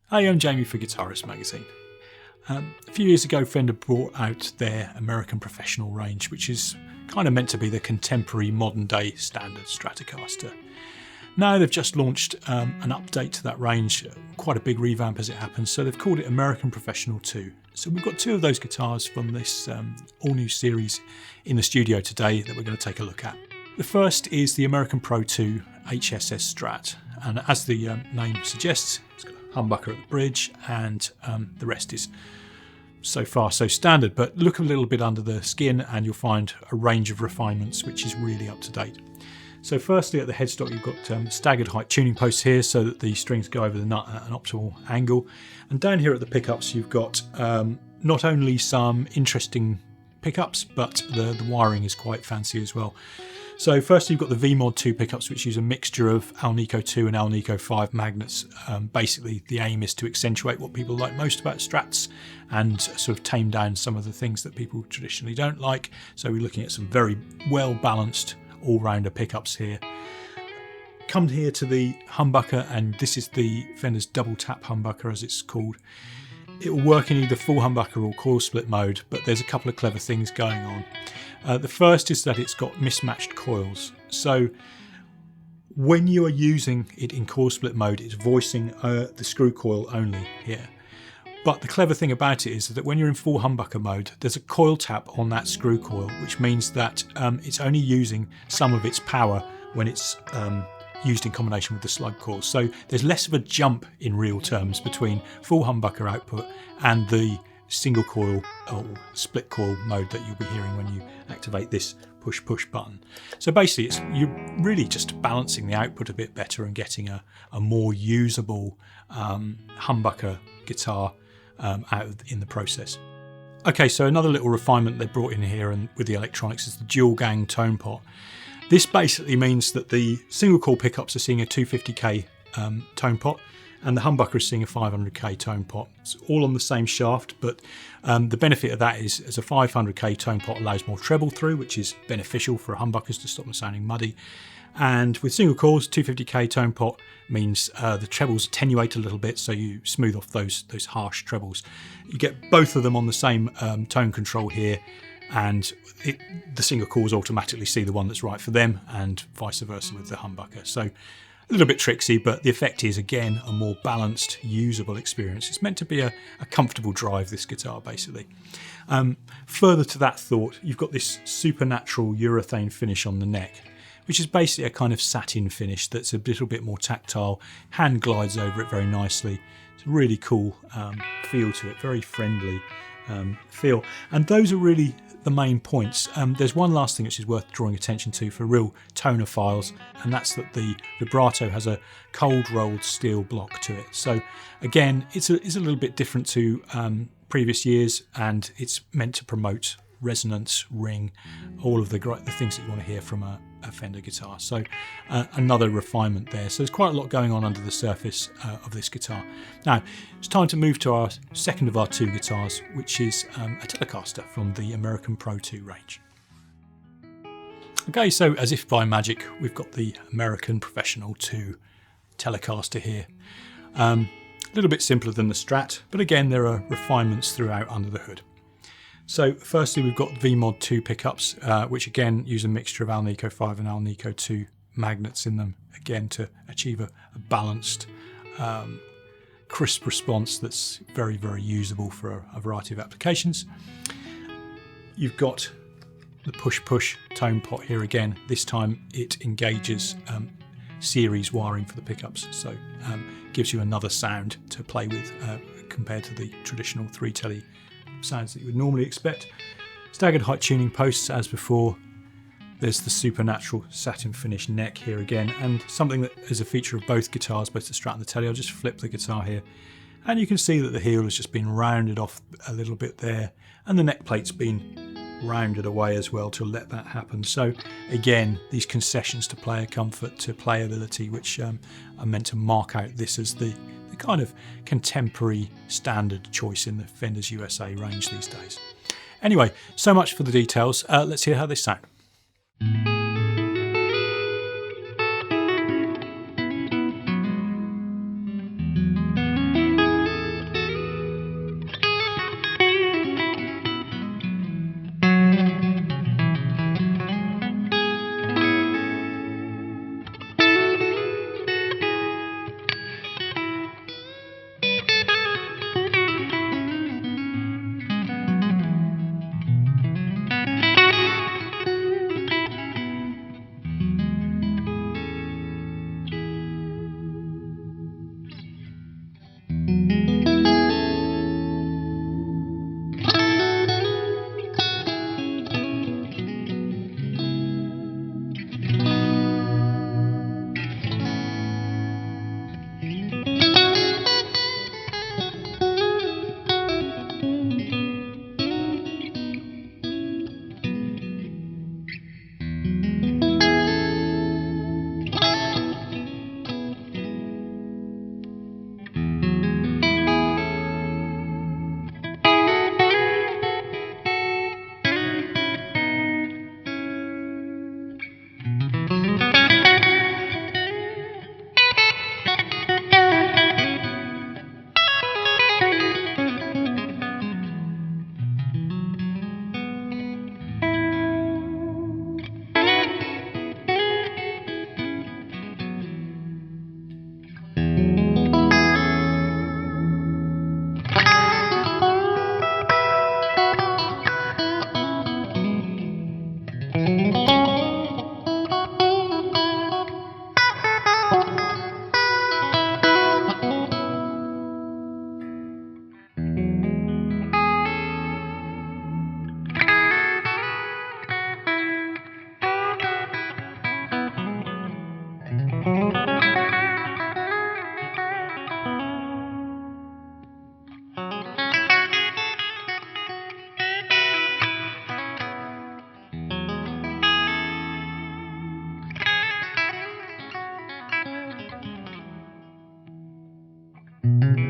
Hey, I'm Jamie for Guitarist magazine. A few years ago, Fender brought out their American Professional range, which is kind of meant to be the contemporary modern day standard Stratocaster. Now they've just launched an update to that range, quite a big revamp as it happens, so they've called it American Professional 2. So we've got two of those guitars from this all new series in the studio today that we're going to take a look at. The first is the American Pro II HSS Strat, and as the name suggests, it's got a humbucker at the bridge, and the rest is so far so standard, but look a little bit under the skin and you'll find a range of refinements which is really up to date. So firstly, at the headstock you've got staggered height tuning posts here so that the strings go over the nut at an optimal angle, and down here at the pickups you've got not only some interesting pickups, but the wiring is quite fancy as well. So first you've got the VMod 2 pickups, which use a mixture of Alnico 2 and Alnico 5 magnets. Basically the aim is to accentuate what people like most about Strats and sort of tame down some of the things that people traditionally don't like. So we're looking at some very well balanced all-rounder pickups here. Come here to the humbucker, and this is the Fender's double tap humbucker as it's called. It will work in either full humbucker or coil split mode, but there's a couple of clever things going on. The first is that it's got mismatched coils. So when you are using it in coil split mode, it's voicing the screw coil only here. But the clever thing about it is that when you're in full humbucker mode, there's a coil tap on that screw coil, which means that it's only using some of its power when it's used in combination with the slug coil. So there's less of a jump in real terms between full humbucker output and the single coil or split coil mode that you'll be hearing when you activate this push button. So basically you're really just balancing the output a bit better and getting a more usable humbucker guitar out in the process. Okay, so another little refinement they brought in here and with the electronics is the dual gang tone pot. This basically means that the single coil pickups are seeing a 250k tone pot, and the humbucker is seeing a 500k tone pot. It's all on the same shaft, but the benefit of that is as a 500k tone pot allows more treble through, which is beneficial for humbuckers to stop them sounding muddy. And with single coils, 250k tone pot means the trebles attenuate a little bit, so you smooth off those harsh trebles. You get both of them on the same tone control here, and the single coils automatically see the one that's right for them, and vice versa with the humbucker. So a little bit tricksy, but the effect is again a more balanced, usable experience. It's meant to be a comfortable drive, this guitar basically. Further to that thought, you've got this supernatural urethane finish on the neck, which is basically a kind of satin finish that's a little bit more tactile, hand glides over it very nicely. It's a really cool feel to it, very friendly feel. And those are really the main points. There's one last thing which is worth drawing attention to for real tonophiles, and that's that the vibrato has a cold rolled steel block to it. So again, it's a little bit different to previous years, and it's meant to promote resonance, ring, all of the things that you want to hear from a Fender guitar. So another refinement there. So there's quite a lot going on under the surface of this guitar. Now it's time to move to our second of our two guitars, which is a Telecaster from the American Pro II range. Okay, so as if by magic, we've got the American Professional 2 Telecaster here. A little bit simpler than the Strat, but again there are refinements throughout under the hood. So firstly we've got VMod 2 pickups, which again use a mixture of Alnico 5 and Alnico 2 magnets in them, again to achieve a balanced, crisp response that's very, very usable for a variety of applications. You've got the push tone pot here again. This time it engages series wiring for the pickups, so gives you another sound to play with compared to the traditional 3 Tele sounds that you would normally expect. Staggered height tuning posts as before. There's the supernatural satin finish neck here again, and something that is a feature of both guitars, both the Strat and the Tele. I'll just flip the guitar here and you can see that the heel has just been rounded off a little bit there, and the neck plate's been rounded away as well to let that happen. So again, these concessions to player comfort, to playability, which are meant to mark out this as the kind of contemporary standard choice in the Fender's USA range these days. Anyway, so much for the details. Let's hear how they sound. you.